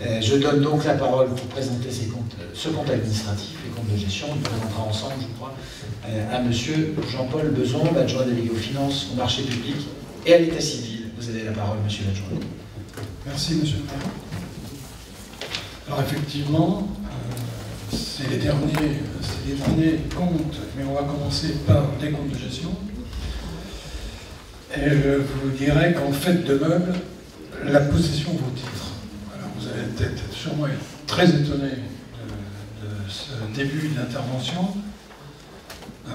Je donne donc la parole pour présenter ce compte administratif, les comptes de gestion. On présentera ensemble, je crois, à monsieur Jean-Paul Beson, adjoint délégué aux finances, au marché public et à l'état civil. Vous avez la parole, monsieur l'adjoint. Merci, monsieur le maire. Alors effectivement, c'est les derniers comptes, mais on va commencer par les comptes de gestion. Et je vous dirais qu'en fait de meuble, la possession de vos titres. Alors vous allez peut-être sûrement être très étonné de ce début d'intervention.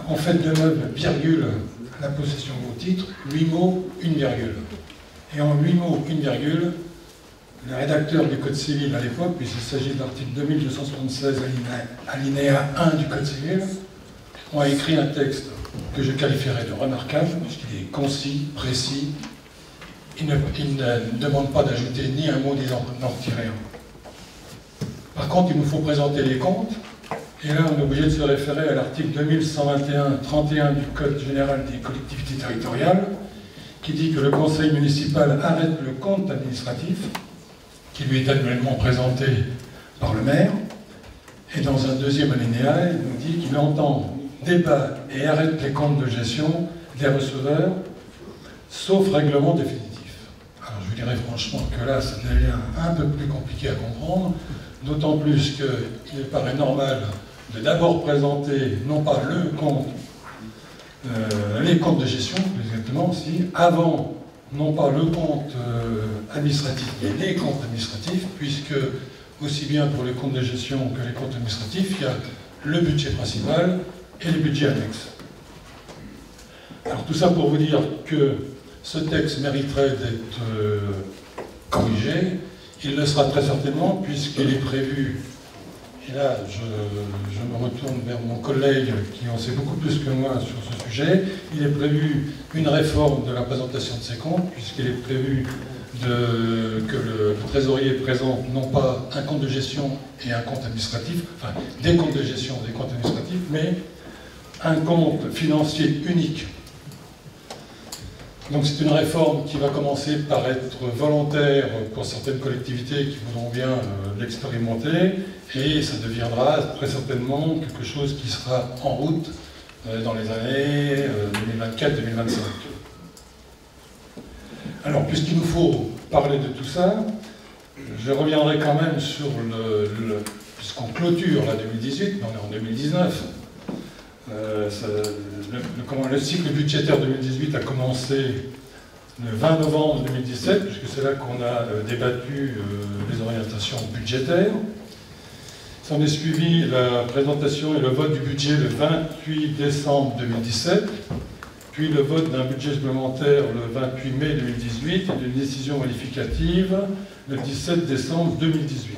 En fait de meuble, virgule, la possession de vos titres, 8 mots, une virgule. Et en 8 mots, une virgule, le rédacteur du Code civil à l'époque, puisqu'il s'agit de l'article 2276 alinéa 1 du Code civil, ont écrit un texte que je qualifierais de remarquable, puisqu'il est concis, précis. Il ne demande pas d'ajouter ni un mot ni d'en retirer un. Par contre, il nous faut présenter les comptes, et là on est obligé de se référer à l'article 2121-31 du Code général des collectivités territoriales, qui dit que le conseil municipal arrête le compte administratif, qui lui est annuellement présenté par le maire, et dans un deuxième alinéa, il nous dit qu'il entend débat et arrête les comptes de gestion des receveurs, sauf règlement définitif. Alors je vous dirais franchement que là, ça devient un peu plus compliqué à comprendre, d'autant plus qu'il paraît normal de d'abord présenter, non pas le compte, les comptes de gestion, plus exactement aussi, avant, non pas le compte administratif, mais les comptes administratifs, puisque aussi bien pour les comptes de gestion que les comptes administratifs, il y a le budget principal et les budgets annexes. Alors tout ça pour vous dire que ce texte mériterait d'être corrigé. Il le sera très certainement, puisqu'il est prévu, et là je me retourne vers mon collègue qui en sait beaucoup plus que moi sur ce sujet, il est prévu une réforme de la présentation de ces comptes, puisqu'il est prévu que le trésorier présente non pas un compte de gestion et un compte administratif, enfin des comptes de gestion et des comptes administratifs, mais un compte financier unique. Donc c'est une réforme qui va commencer par être volontaire pour certaines collectivités qui voudront bien l'expérimenter, et ça deviendra très certainement quelque chose qui sera en route dans les années 2024-2025. Alors, puisqu'il nous faut parler de tout ça, je reviendrai quand même sur puisqu'on clôture la 2018, mais on est en 2019, le cycle budgétaire 2018 a commencé le 20 novembre 2017, puisque c'est là qu'on a débattu les orientations budgétaires. S'en est suivi la présentation et le vote du budget le 28 décembre 2017, puis le vote d'un budget supplémentaire le 28 mai 2018 et d'une décision modificative le 17 décembre 2018.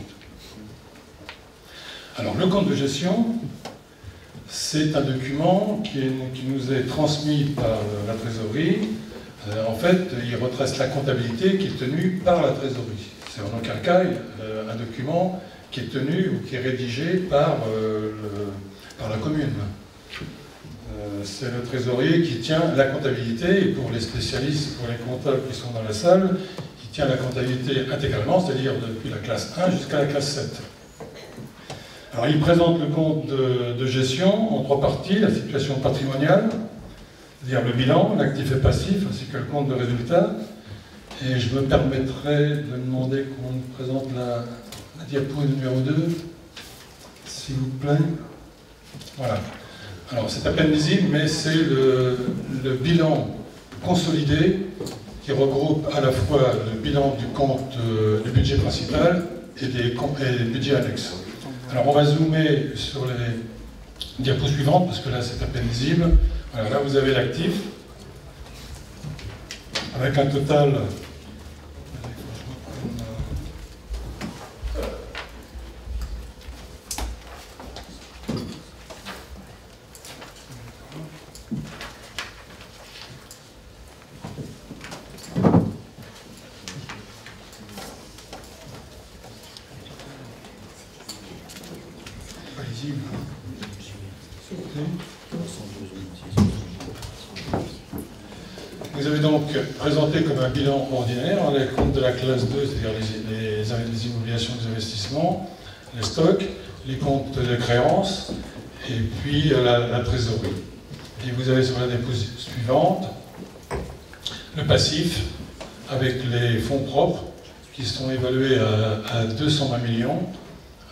Alors, le compte de gestion, c'est un document qui nous est transmis par la trésorerie. En fait, il retrace la comptabilité qui est tenue par la trésorerie. C'est en aucun cas un document qui est tenu ou qui est rédigé par la commune. C'est le trésorier qui tient la comptabilité, et pour les spécialistes, pour les comptables qui sont dans la salle, il tient la comptabilité intégralement, c'est-à-dire depuis la classe 1 jusqu'à la classe 7. Alors il présente le compte de gestion en 3 parties, la situation patrimoniale, c'est-à-dire le bilan, l'actif et passif, ainsi que le compte de résultat. Et je me permettrai de demander qu'on nous présente la diapo numéro 2, s'il vous plaît. Voilà. Alors c'est à peine visible, mais c'est le bilan consolidé qui regroupe à la fois le bilan du compte du budget principal et des budgets annexes. Alors on va zoomer sur les diapos suivantes, parce que là c'est à peine visible. Voilà, là vous avez l'actif, avec un total... Vous avez donc présenté comme un bilan ordinaire les comptes de la classe 2, c'est-à-dire les immobilisations des investissements, les stocks, les comptes de créances, et puis la trésorerie. Et vous avez sur la diapositive suivante le passif avec les fonds propres qui sont évalués à 220 millions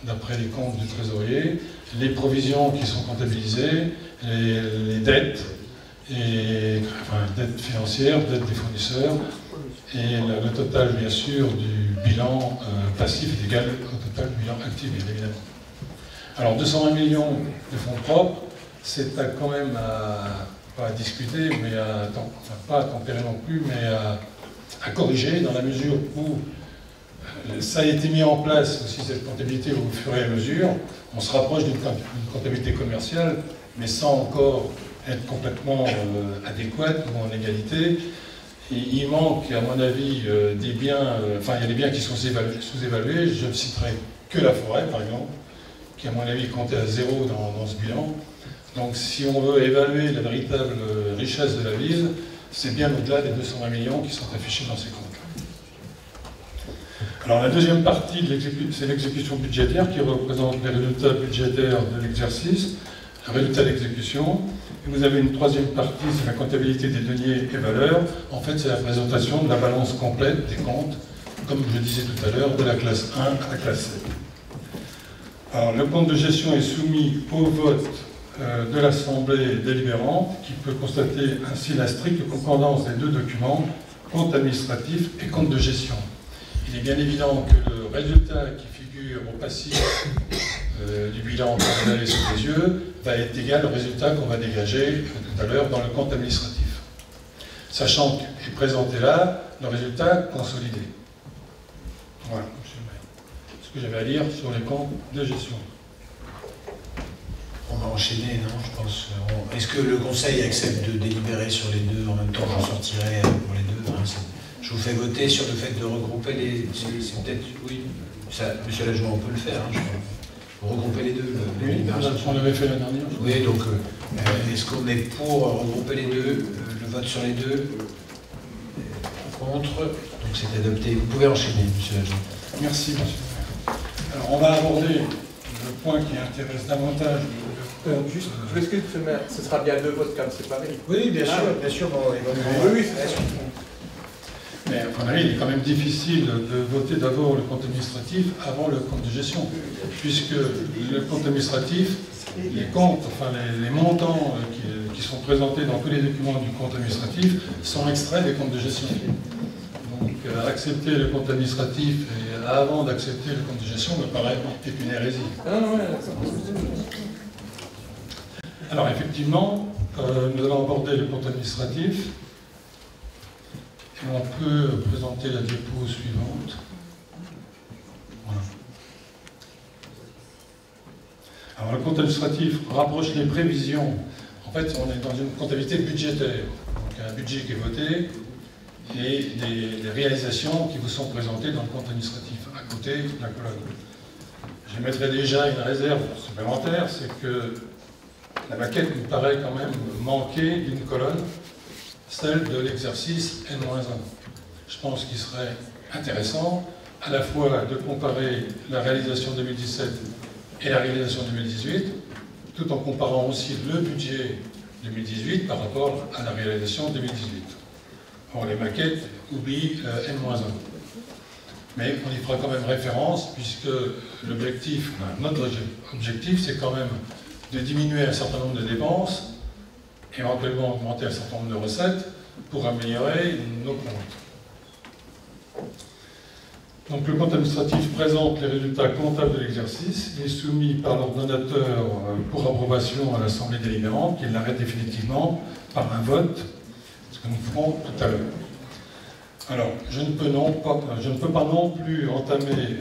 d'après les comptes du trésorier, les provisions qui sont comptabilisées, les dettes, dettes financières, dettes des fournisseurs, et le total bien sûr du bilan passif est égal au total du bilan actif, bien évidemment. Alors 220 millions de fonds propres, c'est quand même pas à discuter, mais pas à tempérer non plus, mais à corriger dans la mesure où ça a été mis en place aussi, cette comptabilité au fur et à mesure. On se rapproche d'une comptabilité commerciale, mais sans encore être complètement adéquate ou en égalité. Et il manque, à mon avis, des biens, il y a des biens qui sont sous-évalués. Je ne citerai que la forêt, par exemple, qui, à mon avis, comptait à 0 dans ce bilan. Donc, si on veut évaluer la véritable richesse de la ville, c'est bien au-delà des 220 millions qui sont affichés dans ces comptes. Alors la deuxième partie, c'est l'exécution budgétaire qui représente les résultats budgétaires de l'exercice, le résultat d'exécution. Et vous avez une troisième partie, c'est la comptabilité des deniers et valeurs. En fait, c'est la présentation de la balance complète des comptes, comme je disais tout à l'heure, de la classe 1 à la classe 7. Alors le compte de gestion est soumis au vote de l'Assemblée délibérante, qui peut constater ainsi la stricte concordance des deux documents, compte administratif et compte de gestion. Il est bien évident que le résultat qui figure au passif du bilan que vous avez sous les yeux va être égal au résultat qu'on va dégager tout à l'heure dans le compte administratif. Sachant qu'est présenté là le résultat consolidé. Voilà, ce que j'avais à dire sur les comptes de gestion. On va enchaîner, non, je pense. Est-ce que le Conseil accepte de délibérer sur les deux en même temps? J'en sortirai pour les deux. Je vous fais voter sur le fait de regrouper les... C'est peut-être... Oui, ça, monsieur l'adjoint, on peut le faire, je crois. Regrouper les deux. Oui, on l'avait fait la dernière. Oui, donc est-ce qu'on est pour regrouper les deux, le vote sur les deux? Contre? Donc c'est adopté. Vous pouvez enchaîner, monsieur l'adjoint. Merci, monsieur. Alors, on va aborder le point qui intéresse davantage. Juste, je m'excuse, monsieur le maire, ce sera bien deux votes comme séparés. Oui, bien sûr. Bon, oui, c'est sûr. Mais à mon avis, il est quand même difficile de voter d'abord le compte administratif avant le compte de gestion, puisque le compte administratif, les comptes, les montants qui sont présentés dans tous les documents du compte administratif sont extraits des comptes de gestion. Donc accepter le compte administratif avant d'accepter le compte de gestion me paraît être une hérésie. Alors effectivement, nous allons aborder le compte administratif. Et on peut présenter la diapo suivante. Voilà. Alors le compte administratif rapproche les prévisions. En fait, on est dans une comptabilité budgétaire. Donc un budget qui est voté et des réalisations qui vous sont présentées dans le compte administratif, à côté de la colonne. Je mettrai déjà une réserve supplémentaire, c'est que la maquette me paraît quand même manquer d'une colonne, celle de l'exercice N-1. Je pense qu'il serait intéressant à la fois de comparer la réalisation 2017 et la réalisation 2018, tout en comparant aussi le budget 2018 par rapport à la réalisation 2018. Or, les maquettes oublient N-1. Mais on y fera quand même référence, puisque l'objectif, notre objectif, c'est quand même de diminuer un certain nombre de dépenses, éventuellement augmenter un certain nombre de recettes pour améliorer nos comptes. Donc le compte administratif présente les résultats comptables de l'exercice. Il est soumis par l'ordonnateur pour approbation à l'Assemblée délibérante, qui l'arrête définitivement par un vote, ce que nous ferons tout à l'heure. Alors, je ne peux pas non plus entamer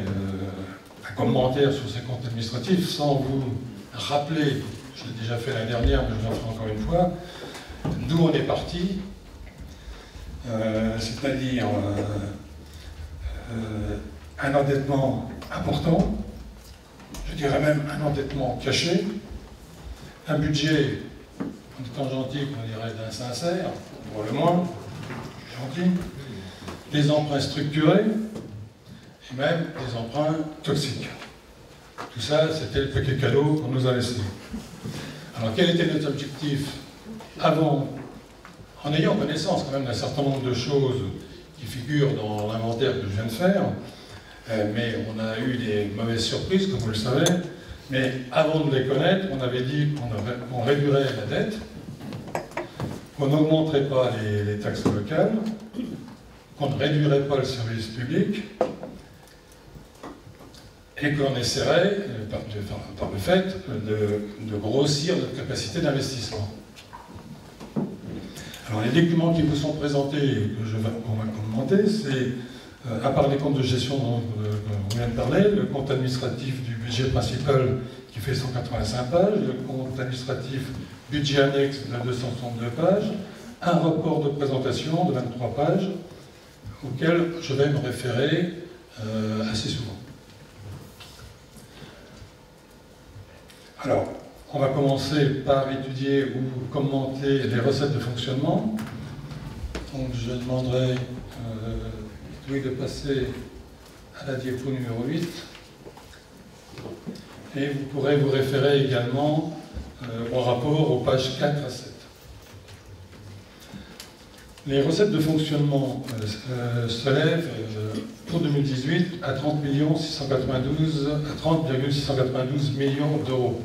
un commentaire sur ces comptes administratifs sans vous rappeler, je l'ai déjà fait l'année dernière, mais je le ferai encore une fois, d'où on est parti, c'est-à-dire un endettement important, je dirais même un endettement caché, un budget, en étant gentil, on dirait d'insincère, pour le moins, gentil, des emprunts structurés, et même des emprunts toxiques. Tout ça, c'était le paquet cadeau qu'on nous a laissé. Alors, quel était notre objectif avant, en ayant connaissance quand même d'un certain nombre de choses qui figurent dans l'inventaire que je viens de faire, mais on a eu des mauvaises surprises, comme vous le savez, mais avant de les connaître, on avait dit qu'on réduirait la dette, qu'on n'augmenterait pas les taxes locales, qu'on ne réduirait pas le service public, et qu'on essaierait, par le fait, de grossir notre capacité d'investissement. Alors les documents qui vous sont présentés, qu'on va commenter, c'est, à part les comptes de gestion dont on vient de parler, le compte administratif du budget principal qui fait 185 pages, le compte administratif budget annexe de 262 pages, un rapport de présentation de 23 pages, auquel je vais me référer assez souvent. Alors, on va commencer par étudier ou commenter les recettes de fonctionnement. Donc, je demanderai de passer à la diapo numéro 8. Et vous pourrez vous référer également au rapport aux pages 4 à 7. Les recettes de fonctionnement s'élèvent pour 2018 à 30,692 millions d'euros,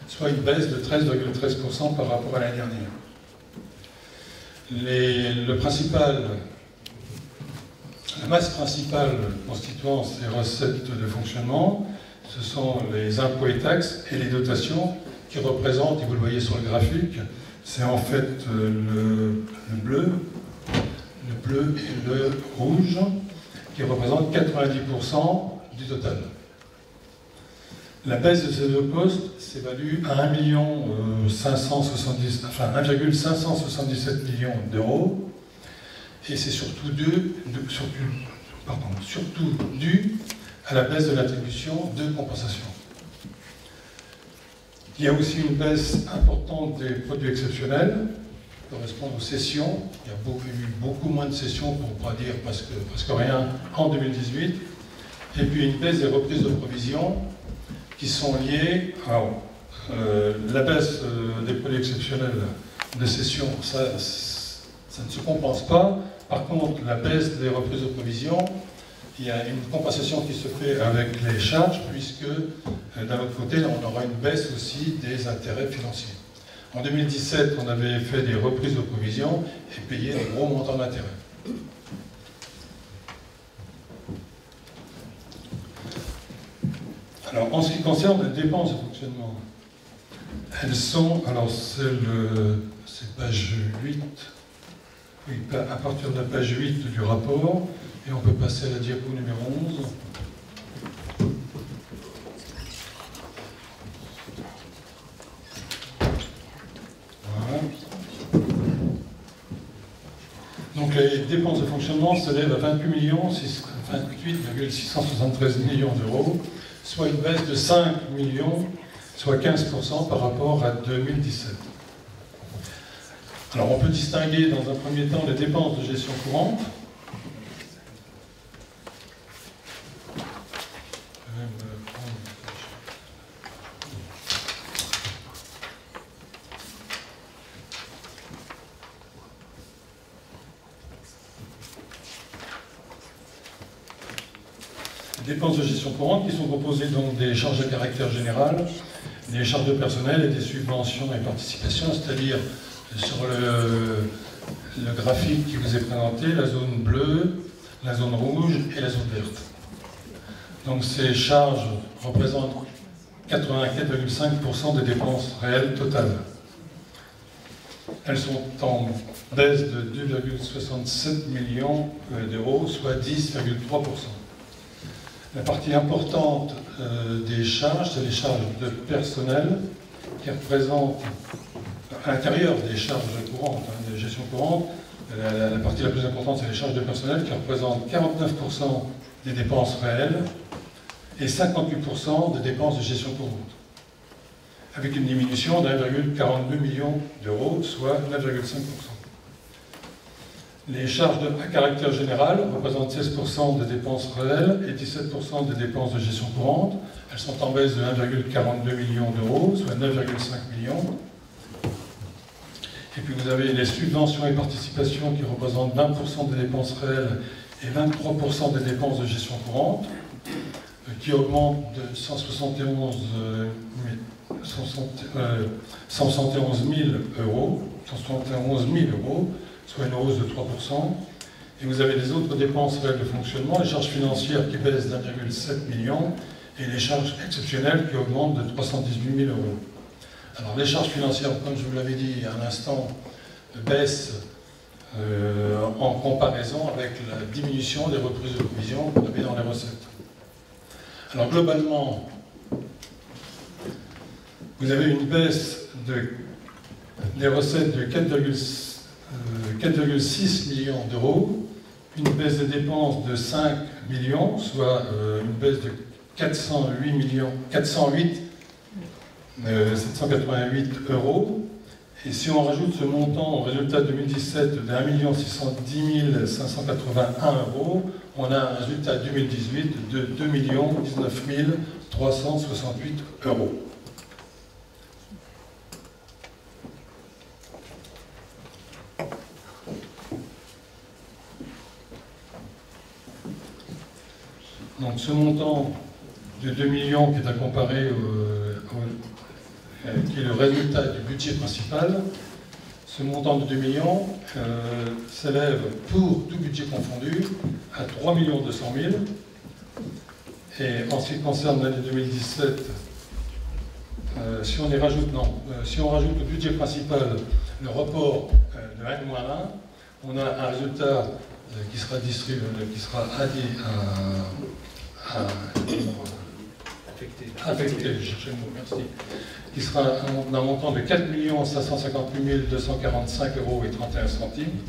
soit une baisse de 13,13% par rapport à l'année dernière. La masse principale constituant ces recettes de fonctionnement, ce sont les impôts et taxes et les dotations qui représentent, et vous le voyez sur le graphique, c'est en fait le bleu et le rouge qui représentent 90% du total. La baisse de ces deux postes s'évalue à 1,577 millions d'euros et c'est surtout dû à la baisse de l'attribution de compensation. Il y a aussi une baisse importante des produits exceptionnels, qui correspondent aux cessions. Il y a eu beaucoup moins de cessions, pour ne pas dire presque rien, en 2018. Et puis une baisse des reprises de provisions qui sont liées à la baisse des produits exceptionnels de cession. Ça ne se compense pas. Par contre, la baisse des reprises de provisions, il y a une compensation qui se fait avec les charges, puisque d'un autre côté, on aura une baisse aussi des intérêts financiers. En 2017, on avait fait des reprises de provisions et payé des gros montants d'intérêts. Alors, en ce qui concerne les dépenses de fonctionnement, elles sont, alors c'est page 8, oui, à partir de la page 8 du rapport, et on peut passer à la diapo numéro 11. Voilà. Donc les dépenses de fonctionnement s'élèvent à 28,673 millions d'euros, soit une baisse de 5 millions, soit 15% par rapport à 2017. Alors on peut distinguer dans un premier temps les dépenses de gestion courante. Les dépenses de gestion courante qui sont composées donc des charges à caractère général, des charges de personnel et des subventions et participations, c'est-à-dire sur le graphique qui vous est présenté, la zone bleue, la zone rouge et la zone verte. Donc ces charges représentent 84,5% des dépenses réelles totales. Elles sont en baisse de 2,67 millions d'euros, soit 10,3%. La partie importante des charges, c'est les charges de personnel qui représentent, à l'intérieur des charges courantes, des gestions courantes, la partie la plus importante, c'est les charges de personnel qui représentent 49% des dépenses réelles et 58% des dépenses de gestion courante, avec une diminution de 1,42 million d'euros, soit 9,5%. Les charges à caractère général représentent 16% des dépenses réelles et 17% des dépenses de gestion courante. Elles sont en baisse de 1,42 million d'euros, soit 9,5 millions. Et puis vous avez les subventions et participations qui représentent 20% des dépenses réelles et 23% des dépenses de gestion courante, qui augmentent de 171 000 euros, soit une hausse de 3%. Et vous avez les autres dépenses réelles de fonctionnement, les charges financières qui baissent d'1,7 million et les charges exceptionnelles qui augmentent de 318 000 euros. Alors les charges financières, comme je vous l'avais dit à l'instant, baissent en comparaison avec la diminution des reprises de provisions qu'on avait dans les recettes. Alors globalement, vous avez une baisse des recettes de 4,6 millions d'euros, une baisse des dépenses de 5 millions, soit une baisse de 788 euros. Et si on rajoute ce montant au résultat 2017 de 1 610 581 euros, on a un résultat 2018 de 2 19 368 euros. Donc ce montant de 2 millions qui est à comparer qui est le résultat du budget principal, ce montant de 2 millions s'élève pour tout budget confondu à 3 200 000. Et en ce qui concerne l'année 2017, si on rajoute au budget principal le report de N-1, on a un résultat qui sera affecté, je cherchais le mot, merci, qui sera d'un montant de 4 558 245 euros et 31 centimes,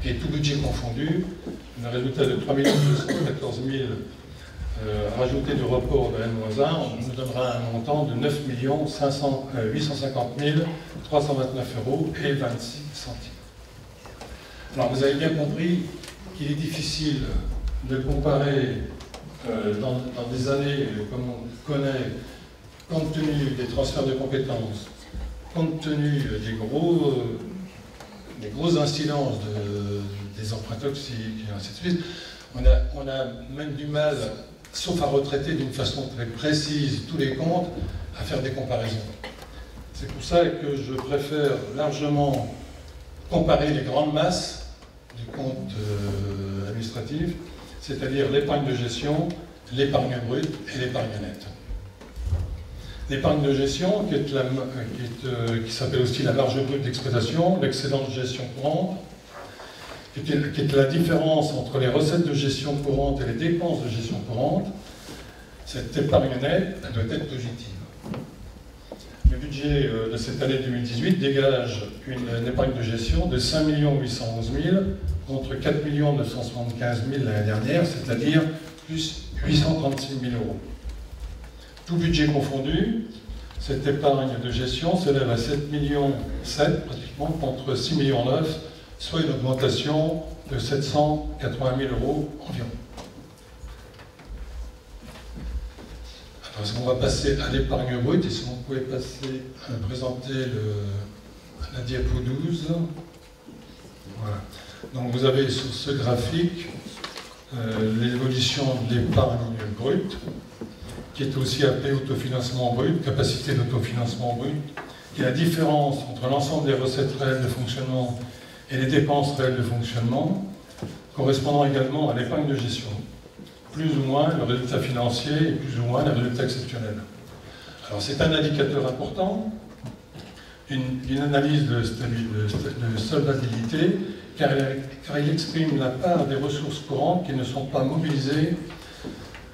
et tout budget confondu, un résultat de 3 214 000 rajouté du report de N-1, on nous donnera un montant de 9 850 329 euros et 26 centimes. Alors vous avez bien compris qu'il est difficile de comparer dans des années comme on connaît, compte tenu des transferts de compétences, compte tenu des grosses incidences des emprunts toxiques, et ainsi de suite, on a même du mal, sauf à retraiter d'une façon très précise tous les comptes, à faire des comparaisons. C'est pour ça que je préfère largement comparer les grandes masses du compte administratif, c'est-à-dire l'épargne de gestion, l'épargne brute et l'épargne nette. L'épargne de gestion, qui s'appelle aussi la marge brute d'exploitation, l'excédent de gestion courante, qui est la différence entre les recettes de gestion courante et les dépenses de gestion courante. Cette épargne nette, elle doit être positive. Le budget de cette année 2018 dégage une épargne de gestion de 5 811 000 contre 4 975 000 l'année dernière, c'est-à-dire plus 836 000 euros. Tout budget confondu, cette épargne de gestion s'élève à 7,7 millions pratiquement contre 6,9 millions, soit une augmentation de 780 000 euros environ. Alors, on va passer à l'épargne brute, et si vous pouvez présenter la diapo 12. Voilà. Donc vous avez sur ce graphique l'évolution de l'épargne brute, qui est aussi appelée autofinancement brut, capacité d'autofinancement brut, qui est la différence entre l'ensemble des recettes réelles de fonctionnement et les dépenses réelles de fonctionnement, correspondant également à l'épargne de gestion. Plus ou moins le résultat financier et plus ou moins le résultat exceptionnel. Alors c'est un indicateur important, une analyse de solvabilité, car il exprime la part des ressources courantes qui ne sont pas mobilisées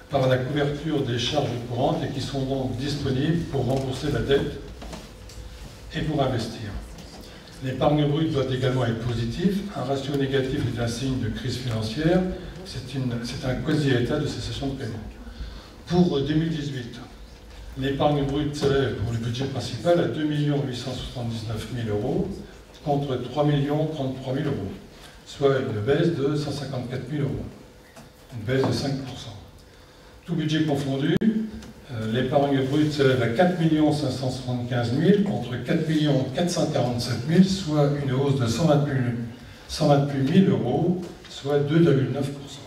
par la couverture des charges courantes et qui sont donc disponibles pour rembourser la dette et pour investir. L'épargne brute doit également être positive. Un ratio négatif est un signe de crise financière. C'est un quasi-état de cessation de paiement. Pour 2018, l'épargne brute s'élève pour le budget principal à 2 879 000 euros contre 3 033 000 euros. soit une baisse de 154 000 €, une baisse de 5%. Tout budget confondu, l'épargne brute s'élève à 4 575 000 contre 4 447 000, soit une hausse de 128 000 €, soit 2,9%.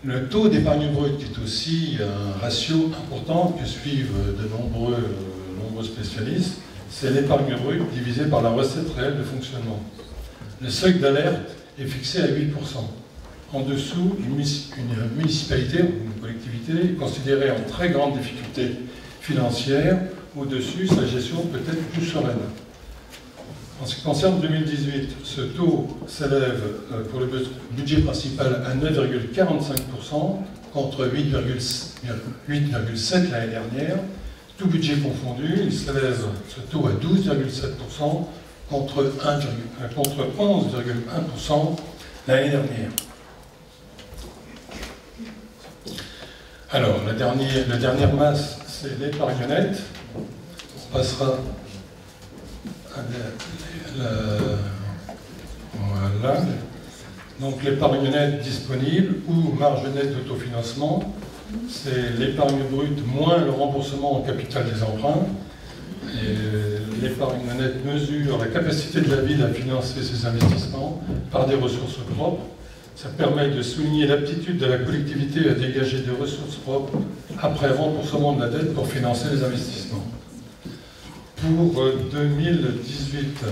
Le taux d'épargne brute, qui est aussi un ratio important que suivent de nombreux spécialistes, c'est l'épargne brute divisée par la recette réelle de fonctionnement. Le seuil d'alerte est fixé à 8%. En dessous, une municipalité ou une collectivité est considérée en très grande difficulté financière. Au-dessus, sa gestion peut être plus sereine. En ce qui concerne 2018, ce taux s'élève pour le budget principal à 9,45% contre 8,7% l'année dernière. Tout budget confondu, il s'élève ce taux à 12,7% contre 11,1% l'année dernière. Alors, la dernière masse, c'est l'épargne nette. On passera à voilà. Donc, l'épargne nette disponible ou marge nette d'autofinancement, c'est l'épargne brute moins le remboursement en capital des emprunts. L'épargne nette mesure la capacité de la ville à financer ses investissements par des ressources propres. Ça permet de souligner l'aptitude de la collectivité à dégager des ressources propres après remboursement de la dette pour financer les investissements. Pour 2018,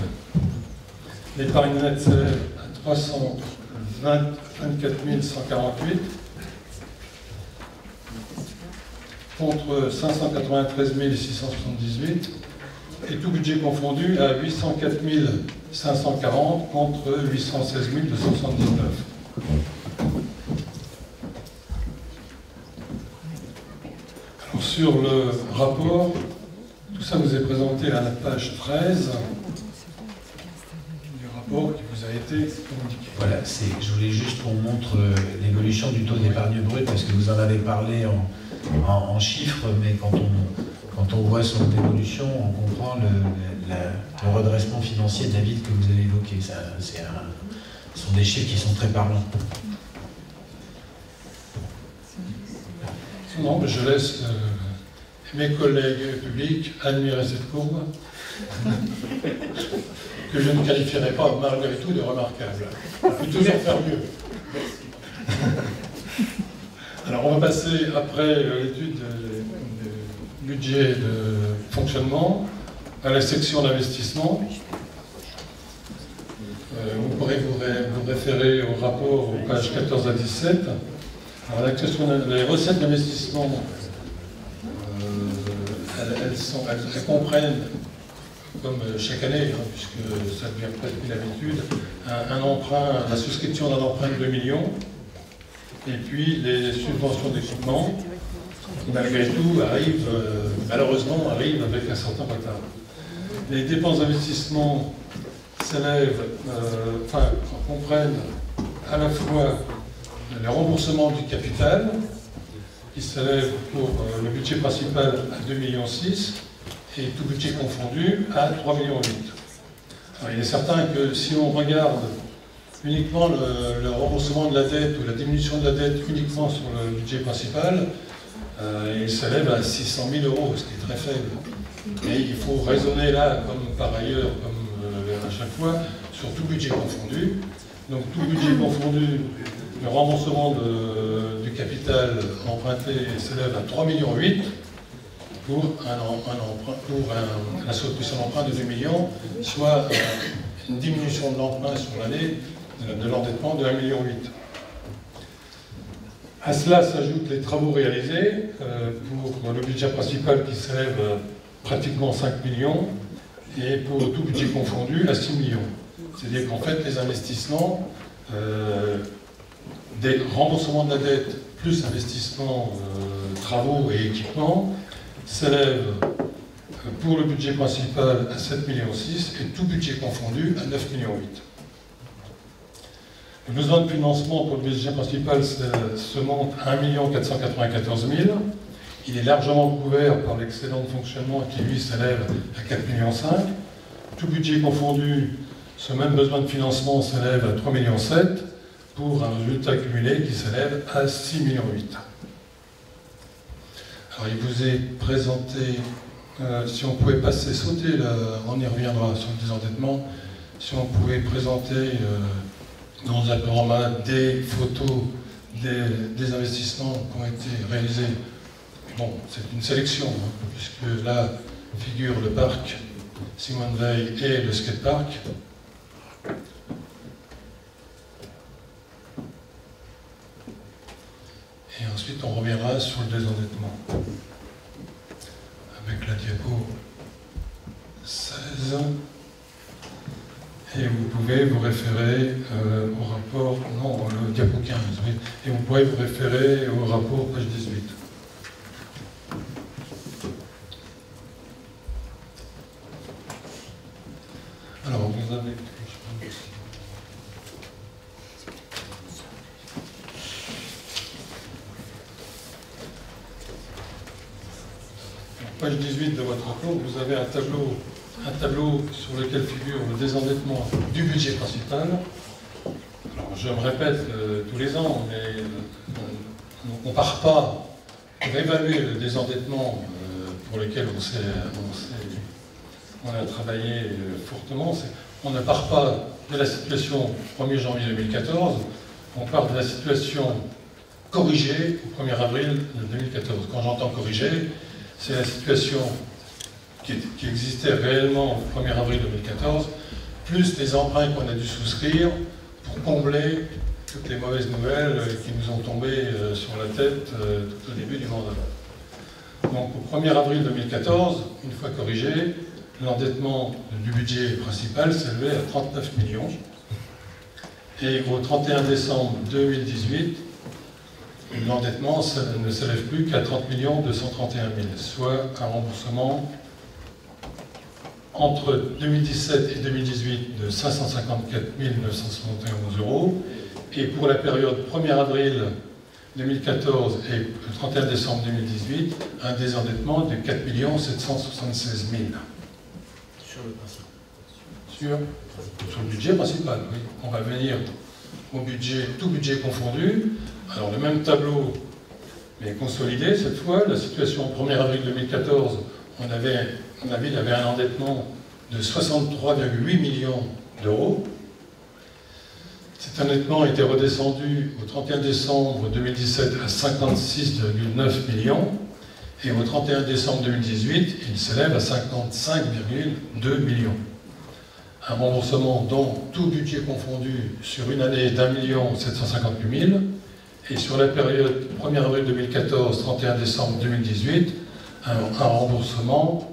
l'épargne nette s'élève à 324 148 contre 593 678 et tout budget confondu à 804 540 contre 816 279. Alors, sur le rapport, tout ça vous est présenté à la page 13 du rapport qui vous a été communiqué. Voilà, je voulais juste qu'on montre l'évolution du taux d'épargne brute, parce que vous en avez parlé en chiffres, mais quand on voit son évolution, on comprend le redressement financier de la ville que vous avez évoqué. Ce sont des chiffres qui sont très parlants. Non, mais je laisse mes collègues publics admirer cette courbe, que je ne qualifierais pas malgré tout de remarquable. On peut toujours faire mieux. Alors on va passer après l'étude du budget de fonctionnement à la section d'investissement. Vous pourrez vous référer au rapport aux pages 14 à 17. Alors les recettes d'investissement, elles comprennent, comme chaque année, puisque ça devient presque une habitude, un emprunt, la souscription d'un emprunt de 2 millions, et puis les subventions d'équipement, qui malgré tout malheureusement arrivent avec un certain retard. Les dépenses d'investissement comprennent à la fois les remboursements du capital, qui s'élève pour le budget principal à 2,6 millions et tout budget confondu à 3,8 millions. Alors, il est certain que si on regarde uniquement le remboursement de la dette ou la diminution de la dette uniquement sur le budget principal, il s'élève à 600 000 €, ce qui est très faible. Et il faut raisonner là, comme par ailleurs, comme à chaque fois, sur tout budget confondu. Donc tout budget confondu, le remboursement du capital emprunté s'élève à 3,8 millions pour la souscription d'emprunt de 2 millions, soit une diminution de l'emprunt sur l'année, de l'endettement de 1,8 million. À cela s'ajoutent les travaux réalisés pour le budget principal qui s'élève pratiquement 5 millions et pour tout budget confondu à 6 millions. C'est-à-dire qu'en fait les investissements, des remboursements de la dette plus investissements, travaux et équipements s'élèvent pour le budget principal à 7,6 millions et tout budget confondu à 9,8 millions. Le besoin de financement pour le budget principal se monte à 1 494 000. Il est largement couvert par l'excédent de fonctionnement qui, lui, s'élève à 4,5 millions. Tout budget confondu Ce même besoin de financement s'élève à 3,7 millions pour un résultat cumulé qui s'élève à 6,8 millions. Alors il vous est présenté, si on pouvait sauter, là, on y reviendra sur le désendettement, si on pouvait présenter dans un diaporama des photos des investissements qui ont été réalisés. Bon, c'est une sélection, hein, puisque là figure le parc Simone Veil et le skatepark. Et ensuite, on reviendra sur le désendettement avec la diapo 16. Et vous pouvez vous référer au rapport, non, le diapo 15, oui. Et vous pouvez vous référer au rapport page 18. Alors, vous avez... Page 18 de votre rapport, vous avez un tableau sur lequel figure le désendettement du budget principal. Alors, je me répète tous les ans, mais on ne part pas pour évaluer le désendettement pour lequel on a travaillé fortement. On ne part pas de la situation 1er janvier 2014, on part de la situation corrigée au 1er avril 2014. Quand j'entends corrigée, c'est la situation qui existait réellement au 1er avril 2014, plus les emprunts qu'on a dû souscrire pour combler toutes les mauvaises nouvelles qui nous ont tombé sur la tête tout au début du mandat. Donc au 1er avril 2014, une fois corrigé, l'endettement du budget principal s'élevait à 39 millions. Et au 31 décembre 2018, l'endettement ne s'élève plus qu'à 30 231 000, soit un remboursement entre 2017 et 2018 de 554 971 euros, et pour la période 1er avril 2014 et le 31 décembre 2018, un désendettement de 4 776 000. Sur le principe. Sur le budget principal, oui. On va venir au budget, tout budget confondu. Alors le même tableau, mais consolidé cette fois. La situation au 1er avril 2014, la ville avait un endettement de 63,8 millions d'euros. Cet endettement était redescendu au 31 décembre 2017 à 56,9 millions. Et au 31 décembre 2018, il s'élève à 55,2 millions. Un remboursement dont tout budget confondu sur une année d'1 758 000, et sur la période 1er avril 2014, 31 décembre 2018, un remboursement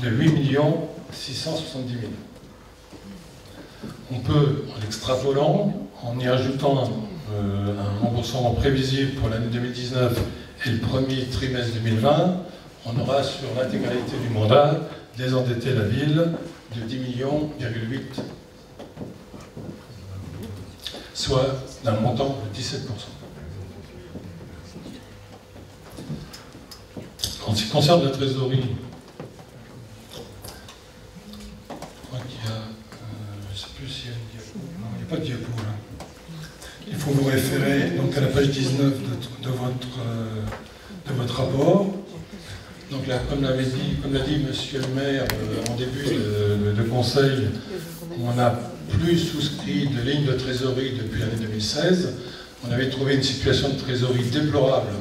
de 8 670 000. On peut, en l'extrapolant, en y ajoutant un remboursement prévisible pour l'année 2019 et le premier trimestre 2020, on aura sur l'intégralité du mandat désendetté la ville de 10,8 millions, soit d'un montant de 17%. En ce qui concerne la trésorerie, je crois qu'il y a, je ne sais plus s'il y a une diapo, non, il n'y a pas de diapo là. Il faut vous référer donc à la page 19 de votre rapport. Donc là, comme l'a dit Monsieur le maire en début de conseil, on n'a plus souscrit de ligne de trésorerie depuis l'année 2016. On avait trouvé une situation de trésorerie déplorable,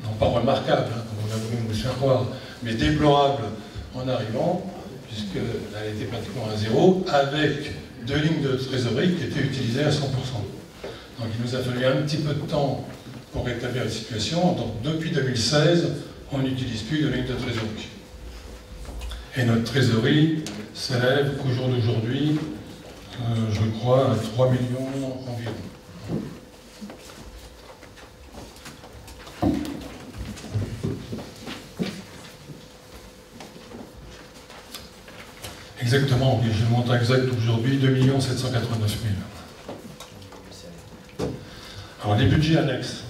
non pas remarquable, hein, comme on a voulu nous faire croire, mais déplorable en arrivant, puisqu'elle était pratiquement à zéro, avec 2 lignes de trésorerie qui étaient utilisées à 100%. Donc il nous a fallu un petit peu de temps pour rétablir la situation. Donc depuis 2016, on n'utilise plus de ligne de trésorerie. Et notre trésorerie s'élève au jour d'aujourd'hui, je crois, à 3 millions environ. Exactement, oui, j'ai le montant exact aujourd'hui, 2 789 000. Alors les budgets annexes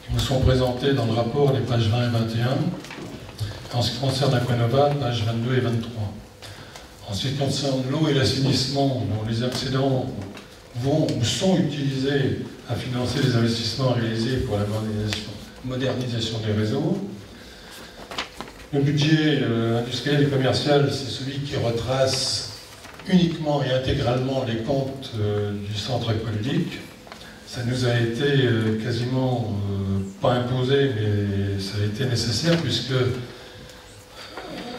qui nous sont présentés dans le rapport, les pages 20 et 21, en ce qui concerne Aquanova, pages 22 et 23. En ce qui concerne l'eau et l'assainissement, dont les excédents vont ou sont utilisés à financer les investissements réalisés pour la modernisation des réseaux. Le budget industriel et commercial, c'est celui qui retrace uniquement et intégralement les comptes du centre aqualudique. Ça nous a été quasiment pas imposé, mais ça a été nécessaire puisque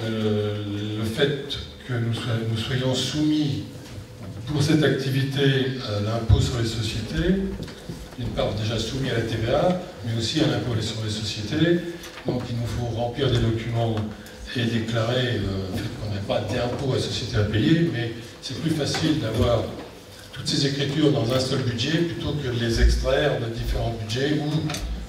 le fait que nous soyons soumis pour cette activité à l'impôt sur les sociétés, d'une part déjà soumis à la TVA, mais aussi à l'impôt sur les sociétés. Donc il nous faut remplir des documents et déclarer qu'on n'a pas d'impôt à la société à payer, mais c'est plus facile d'avoir toutes ces écritures dans un seul budget plutôt que de les extraire de différents budgets, ou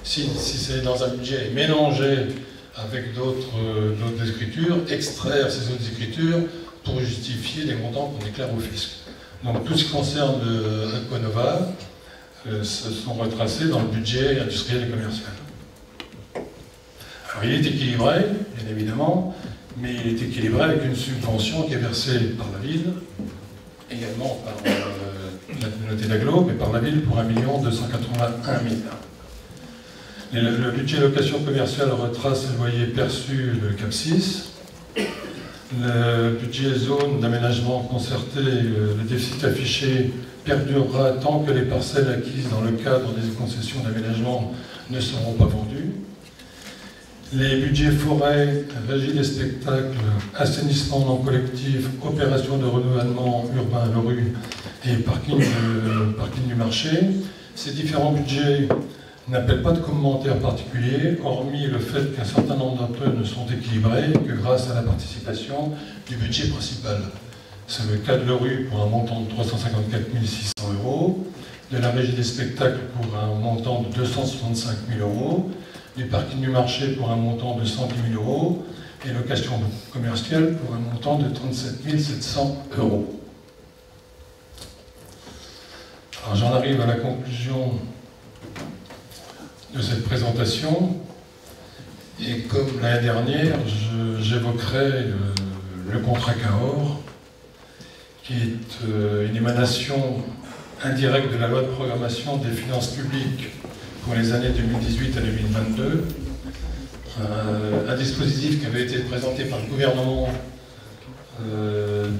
si c'est dans un budget et mélangé avec d'autres écritures, extraire ces autres écritures pour justifier les montants qu'on déclare au fisc. Donc tout ce qui concerne Aquanova se sont retracés dans le budget industriel et commercial. Alors il est équilibré, bien évidemment, mais il est équilibré avec une subvention qui est versée par la ville, également par la communauté d'agglo, mais par la ville pour 1 281 000. Le budget location commerciale retrace les loyers perçus de Cap 6. Le budget zone d'aménagement concerté, le déficit affiché perdurera tant que les parcelles acquises dans le cadre des concessions d'aménagement ne seront pas vendues. Les budgets forêt, régie des spectacles, assainissement non collectif, opération de renouvellement urbain, LORU et parking du marché. Ces différents budgets n'appellent pas de commentaires particuliers, hormis le fait qu'un certain nombre d'entre eux ne sont équilibrés que grâce à la participation du budget principal. C'est le cas de l'ORU pour un montant de 354 600 €, de la régie des spectacles pour un montant de 265 000 €, du parking du marché pour un montant de 110 000 € et location commerciale pour un montant de 37 700 €. Alors j'en arrive à la conclusion de cette présentation, et comme l'année dernière, j'évoquerai le contrat Cahors, qui est une émanation indirecte de la loi de programmation des finances publiques pour les années 2018 à 2022, un dispositif qui avait été présenté par le gouvernement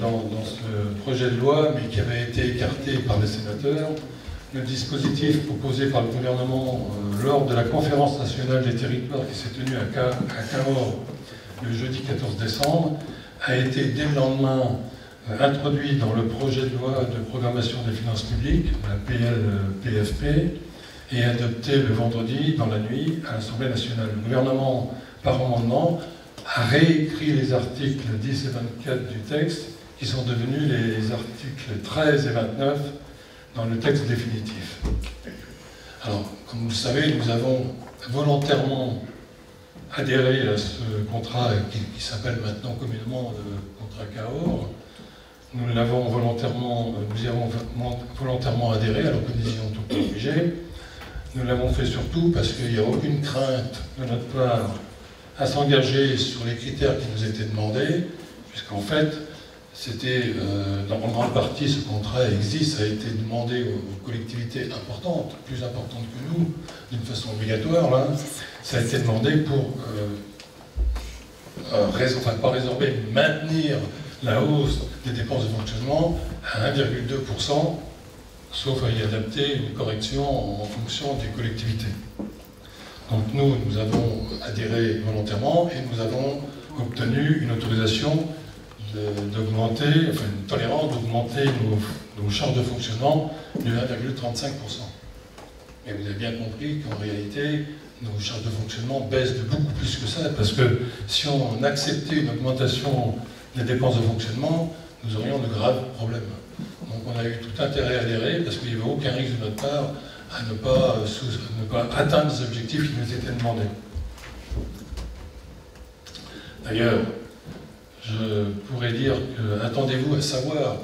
dans ce projet de loi, mais qui avait été écarté par les sénateurs. Le dispositif proposé par le gouvernement lors de la conférence nationale des territoires qui s'est tenue à Cahors le jeudi 14 décembre a été dès le lendemain introduit dans le projet de loi de programmation des finances publiques, la PLPFP, et adopté le vendredi dans la nuit à l'Assemblée nationale. Le gouvernement, par amendement, a réécrit les articles 10 et 24 du texte, qui sont devenus les articles 13 et 29 dans le texte définitif. Alors, comme vous le savez, nous avons volontairement adhéré à ce contrat qui s'appelle maintenant communément le contrat Cahors. Nous y avons volontairement adhéré alors que nous y étions tout obligés. Nous l'avons fait surtout parce qu'il n'y a aucune crainte de notre part à s'engager sur les critères qui nous étaient demandés, puisqu'en fait, c'était, dans grande partie, ce contrat existe, a été demandé aux collectivités importantes, plus importantes que nous, d'une façon obligatoire, là. Ça a été demandé pour, pas résorber, mais maintenir la hausse des dépenses de fonctionnement à 1,2%, sauf à y adapter une correction en fonction des collectivités. Donc nous avons adhéré volontairement et nous avons obtenu une autorisation d'augmenter, enfin une tolérance d'augmenter nos charges de fonctionnement de 1,35%. Mais vous avez bien compris qu'en réalité, nos charges de fonctionnement baissent de beaucoup plus que ça, parce que si on acceptait une augmentation des dépenses de fonctionnement, nous aurions de graves problèmes. Donc on a eu tout intérêt à adhérer, parce qu'il n'y avait aucun risque de notre part à ne pas atteindre les objectifs qui nous étaient demandés. D'ailleurs, je pourrais dire que attendez-vous à savoir,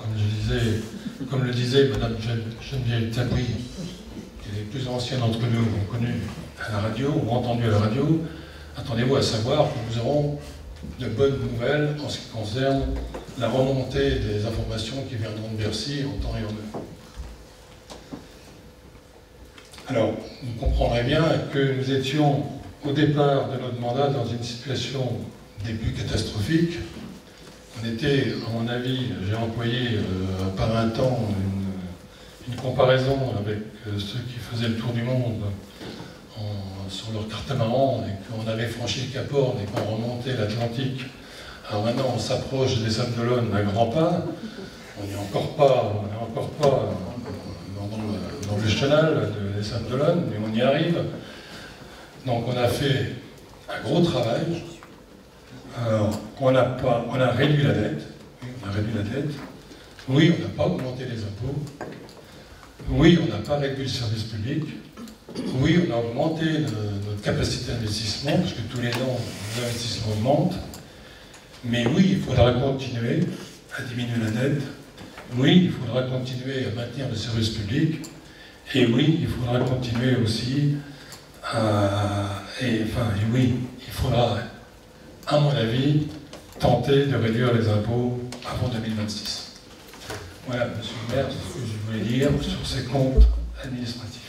comme le disait Mme Geneviève Tabouy, qui est les plus anciennes d'entre nous ont connu à la radio, ou entendu à la radio, attendez-vous à savoir que nous aurons de bonnes nouvelles en ce qui concerne la remontée des informations qui viendront de Bercy en temps et en heure. Alors, vous comprendrez bien que nous étions au départ de notre mandat dans une situation des plus catastrophique. On était, à mon avis, j'ai employé par un temps une comparaison avec ceux qui faisaient le tour du monde sur leur catamaran et qu'on avait franchi le Cap Horn et qu'on remontait l'Atlantique. Alors maintenant, on s'approche des Sables d'Olonne à grands pas. On n'est encore pas dans le chenal des Sables d'Olonne, mais on y arrive. Donc on a fait un gros travail. On a réduit la dette. Oui, on n'a pas augmenté les impôts. Oui, on n'a pas réduit le service public. Oui, on a augmenté notre capacité d'investissement, parce que tous les ans, l'investissement augmente. Mais oui, il faudra continuer à diminuer la dette. Oui, il faudra continuer à maintenir le service public. Et oui, il faudra continuer aussi oui, il faudra, à mon avis, tenter de réduire les impôts avant 2026. Voilà, monsieur le maire, c'est ce que je voulais dire sur ces comptes administratifs.